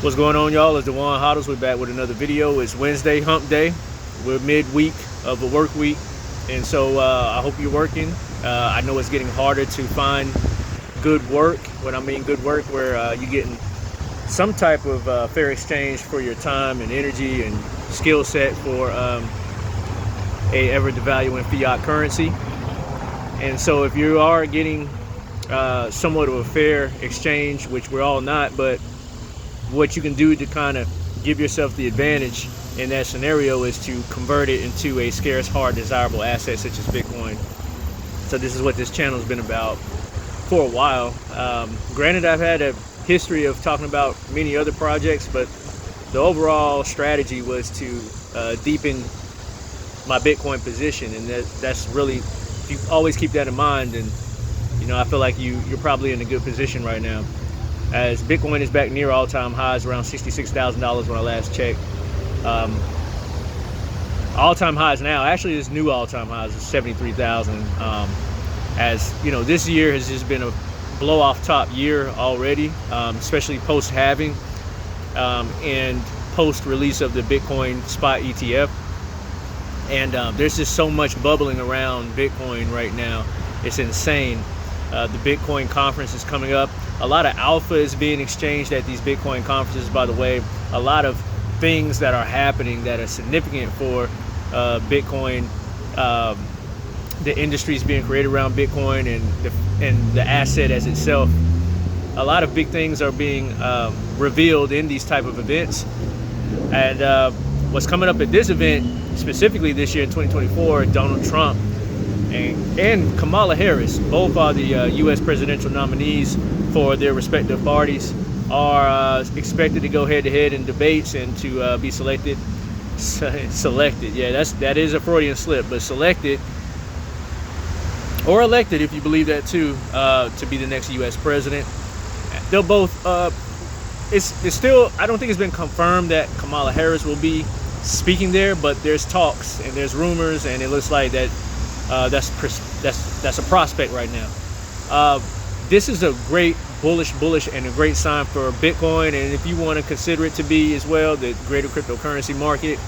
What's going on, y'all? It's Dewan HODLs. We're back with another video. It's Wednesday, hump day. We're midweek of a work week, and so I hope you're working. I know it's getting harder to find good work. When I mean good work, where you're getting some type of fair exchange for your time and energy and skill set for a ever devaluing fiat currency. And so if you are getting somewhat of a fair exchange, which we're all not, but what you can do to kind of give yourself the advantage in that scenario is to convert it into a scarce, hard, desirable asset such as Bitcoin. So this is what this channel has been about for a while. Granted, I've had a history of talking about many other projects, but the overall strategy was to deepen my Bitcoin position, and that's really, if you always keep that in mind, and you know, I feel like you're probably in a good position right now, as Bitcoin is back near all-time highs, around $66,000 when I last checked. All-time highs now, actually this new all-time highs is 73,000. As you know, this year has just been a blow-off top year already, especially post-halving and post-release of the Bitcoin spot ETF. And there's just so much bubbling around Bitcoin right now. It's insane. The Bitcoin conference is coming up. A lot of alpha is being exchanged at these Bitcoin conferences, by the way. A lot of things that are happening that are significant for Bitcoin. The industries being created around Bitcoin and the asset as itself. A lot of big things are being revealed in these type of events. And what's coming up at this event, specifically this year in 2024, Donald Trump and Kamala Harris, both are the U.S. presidential nominees for their respective parties, are expected to go head-to-head in debates and to be selected. Selected, yeah, that is a Freudian slip, but selected or elected, if you believe that too, to be the next U.S. president. They'll both. It's still, I don't think it's been confirmed that Kamala Harris will be speaking there, but there's talks and there's rumors, and it looks like that that's a prospect right now. This is a great bullish and a great sign for Bitcoin, and if you want to consider it to be as well, the greater cryptocurrency market,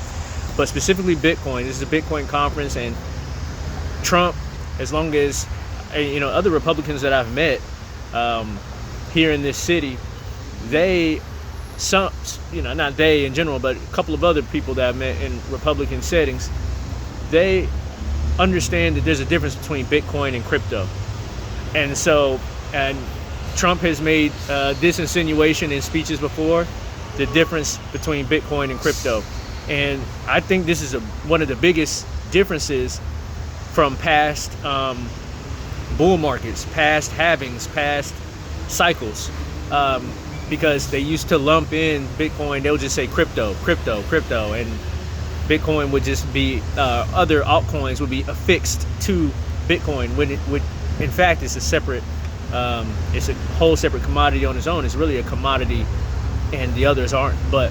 but specifically Bitcoin. This is a Bitcoin conference, and Trump, as long as you know, other Republicans that I've met here in this city, not they in general, but a couple of other people that I've met in Republican settings, they understand that there's a difference between Bitcoin and crypto. And so, and Trump has made this insinuation in speeches before, the difference between Bitcoin and crypto. And I think this is one of the biggest differences from past bull markets, past halvings, past cycles. Because they used to lump in Bitcoin, they'll just say crypto, and Bitcoin would just be, other altcoins would be affixed to Bitcoin, when it would, in fact, it's a separate, it's a whole separate commodity on its own. It's really a commodity, and the others aren't. But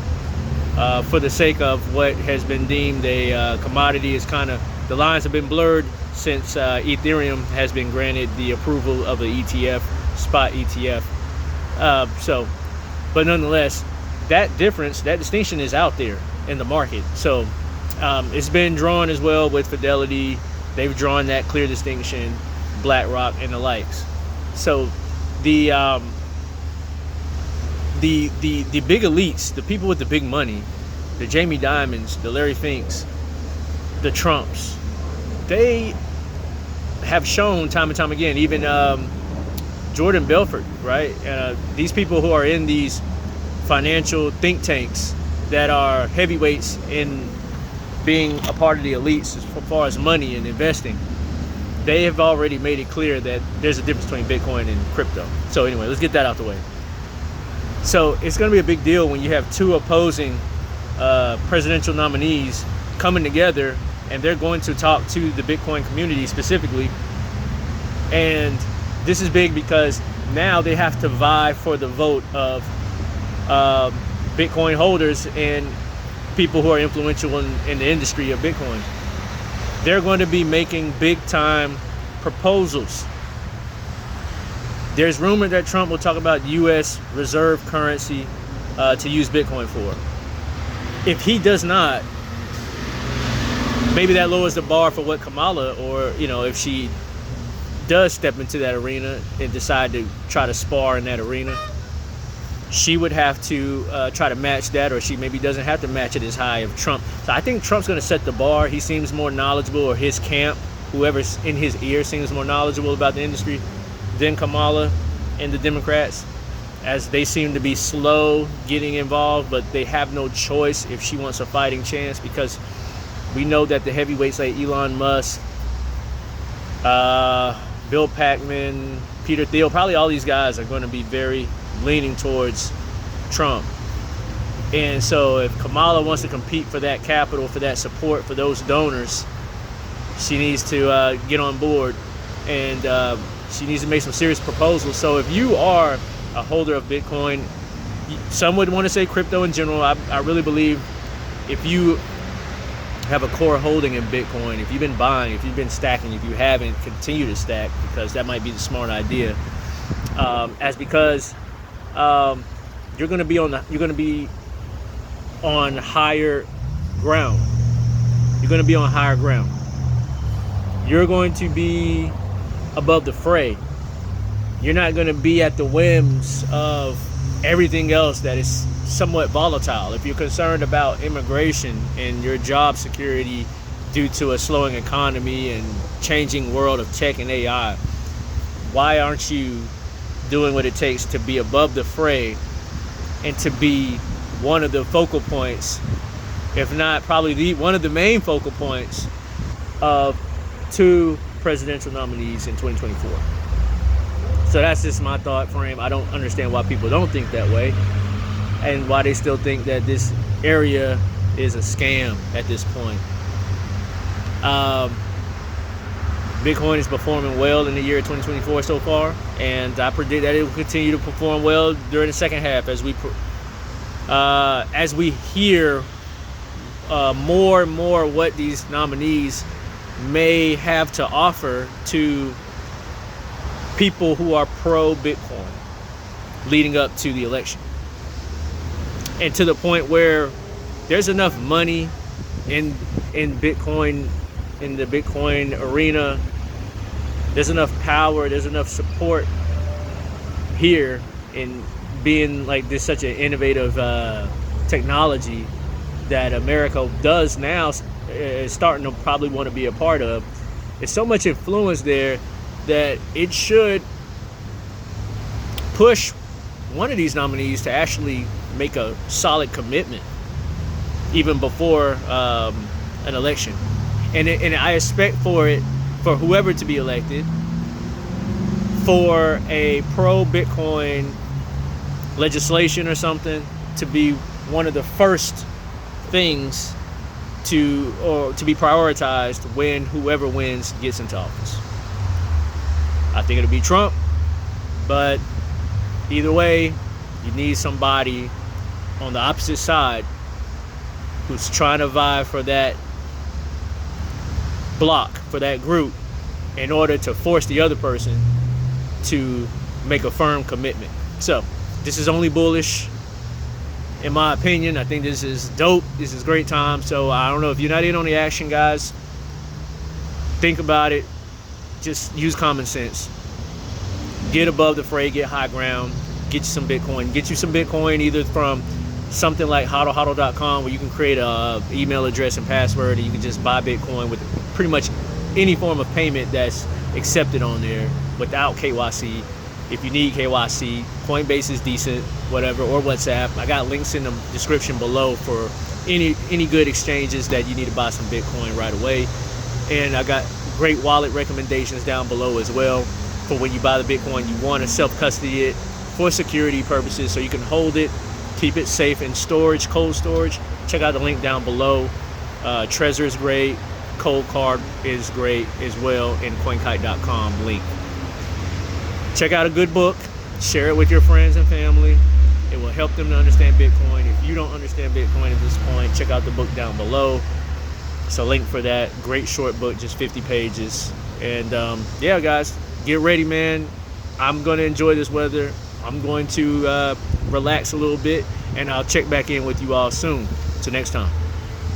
for the sake of what has been deemed a commodity, is kind of, the lines have been blurred since Ethereum has been granted the approval of the ETF, spot ETF. But nonetheless, that difference, that distinction is out there in the market. So it's been drawn as well with Fidelity. They've drawn that clear distinction, BlackRock and the likes. So the big elites, the people with the big money, the Jamie Dimons, the Larry Finks, the Trumps, they have shown time and time again, even Jordan Belfort, right? These people who are in these financial think tanks that are heavyweights in being a part of the elites as far as money and investing, they have already made it clear that there's a difference between Bitcoin and crypto. So anyway, let's get that out the way. So it's going to be a big deal when you have two opposing presidential nominees coming together, and they're going to talk to the Bitcoin community specifically. And this is big because now they have to vie for the vote of Bitcoin holders and people who are influential in the industry of Bitcoin. They're going to be making big time proposals. There's rumor that Trump will talk about U.S. reserve currency to use Bitcoin for. If he does not, maybe that lowers the bar for what Kamala, or if she does step into that arena and decide to try to spar in that arena, she would have to try to match that, or she maybe doesn't have to match it as high of Trump. So I think Trump's going to set the bar. He seems more knowledgeable, or his camp, whoever's in his ear, seems more knowledgeable about the industry than Kamala and the Democrats, as they seem to be slow getting involved, but they have no choice if she wants a fighting chance, because we know that the heavyweights like Elon Musk, Bill Paxman, Peter Thiel, probably all these guys are going to be very leaning towards Trump. And so if Kamala wants to compete for that capital, for that support, for those donors, she needs to get on board, and she needs to make some serious proposals. So if you are a holder of Bitcoin, some would want to say crypto in general. I really believe if you have a core holding in Bitcoin, if you've been buying, if you've been stacking, if you haven't, continue to stack, because that might be the smart idea. Because you're going to be on higher ground. You're going to be on higher ground. You're going to be above the fray. You're not going to be at the whims of everything else that is somewhat volatile. If you're concerned about immigration and your job security due to a slowing economy and changing world of tech and AI, why aren't you doing what it takes to be above the fray and to be one of the focal points, if not probably one of the main focal points of 2 presidential nominees in 2024? So that's just my thought frame. I don't understand why people don't think that way, and why they still think that this area is a scam at this point. Bitcoin is performing well in the year 2024 so far, and I predict that it will continue to perform well during the second half as we hear more and more what these nominees may have to offer to people who are pro-Bitcoin leading up to the election. And to the point where there's enough money in Bitcoin, in the Bitcoin arena, there's enough power, there's enough support here in being like this, such an innovative technology that America does now, is starting to probably want to be a part of. There's so much influence there that it should push one of these nominees to actually make a solid commitment even before an election. And I expect for whoever to be elected, for a pro-Bitcoin legislation or something to be one of the first things to be prioritized when whoever wins gets into office. I think it'll be Trump, but either way, you need somebody on the opposite side who's trying to vie for that block, for that group, in order to force the other person to make a firm commitment. So this is only bullish, in my opinion. I think this is dope. This is great time. So I don't know, if you're not in on the action, guys, think about it. Just use common sense. Get above the fray, get high ground, get you some Bitcoin. Get you some Bitcoin either from something like HODL.com, where you can create a email address and password, and you can just buy Bitcoin with pretty much any form of payment that's accepted on there without KYC. If you need KYC, Coinbase is decent, whatever, or WhatsApp. I got links in the description below for any good exchanges that you need to buy some Bitcoin right away. And I got great wallet recommendations down below as well for when you buy the Bitcoin. You want to self-custody it for security purposes, so you can hold it, keep it safe in storage, cold storage. Check out the link down below. Trezor is great. Cold Card is great as well, in CoinKite.com link. Check out a good book. Share it with your friends and family. It will help them to understand Bitcoin. If you don't understand Bitcoin at this point, check out the book down below. It's a link for that. Great short book, just 50 pages. And yeah, guys, get ready, man. I'm going to enjoy this weather. I'm going to relax a little bit, and I'll check back in with you all soon. Till next time.